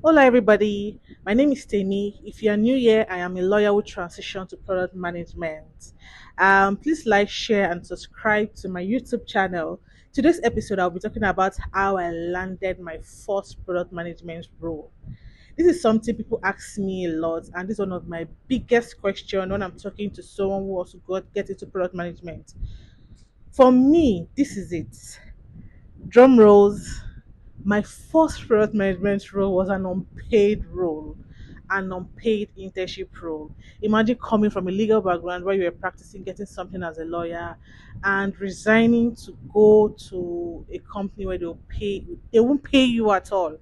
Hola, everybody. My name is Temi. If you are new here, I am a lawyer who transitioned to product management. Please like, share, and subscribe to my YouTube channel. Today's episode, I'll be talking about how I landed my first product management role. This is something people ask me a lot, and this is one of my biggest questions when I'm talking to someone who wants to get into product management. For me, this is it. Drum rolls. My first product management role was an unpaid role, an unpaid internship role. Imagine coming from a legal background where you were practicing getting something as a lawyer and resigning to go to a company where they won't pay you at all.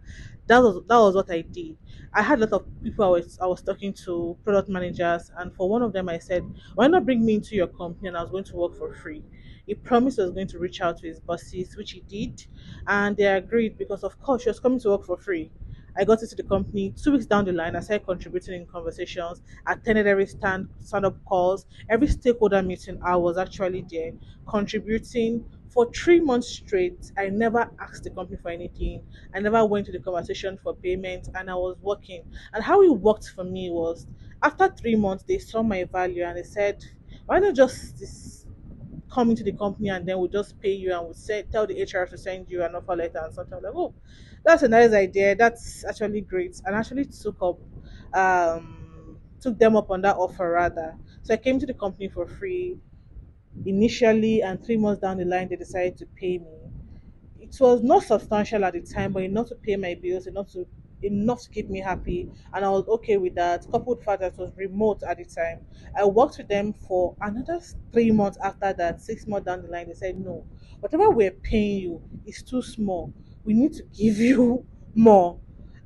That was what I did. I had a lot of people I was talking to, product managers, and for one of them I said, why not bring me into your company and I was going to work for free. He promised he was going to reach out to his bosses, which he did, and they agreed because, of course, she was coming to work for free. I got into the company 2 weeks down the line. I started contributing in conversations, attended every stand up calls, every stakeholder meeting. I was actually there contributing for 3 months straight. I never asked the company for anything. I never went to the conversation for payment, and I was working. And how it worked for me was after 3 months, they saw my value and they said, why not just come into the company and then we'll just pay you and we'll tell the HR to send you an offer letter and something. I'm like, oh, that's a nice idea. That's actually great. And actually took them up on that offer rather. So I came to the company for free initially, and 3 months down the line they decided to pay me. It was not substantial at the time, but enough to pay my bills, enough to keep me happy, and I was okay with that. Coupled with the fact that it was remote at the time, I worked with them for another 3 months. After that, 6 months down the line, they said no, whatever we're paying you is too small. We need to give you more,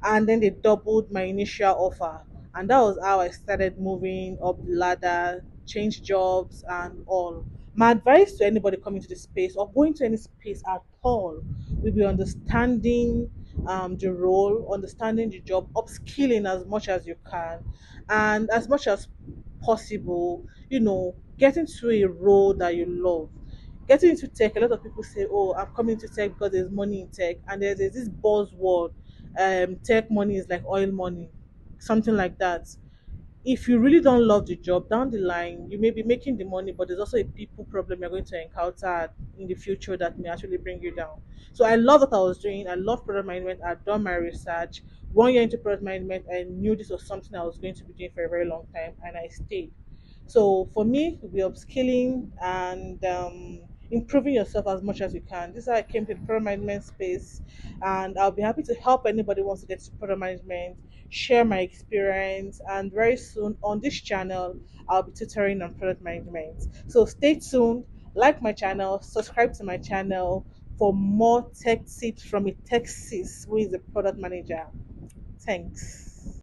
and then they doubled my initial offer, and that was how I started moving up the ladder, change jobs, and all. My advice to anybody coming to the space or going to any space at all will be understanding the role, understanding the job, upskilling as much as you can, and as much as possible, get into a role that you love. Getting into tech, a lot of people say, oh, I'm coming to tech because there's money in tech, and there's this buzzword, tech money is like oil money, something like that. If you really don't love the job, down the line you may be making the money, but there's also a people problem you're going to encounter in the future that may actually bring you down. So I love what I was doing. I love product management. I'd done my research. 1 year into product management, I knew this was something I was going to be doing for a very long time, and I stayed. So for me, it will be upskilling and improving yourself as much as you can. This is how I came to the product management space, and I'll be happy to help anybody who wants to get to product management, share my experience, and very soon on this channel, I'll be tutoring on product management. So stay tuned, like my channel, subscribe to my channel for more tech tips from a tech sis who is a product manager. Thanks.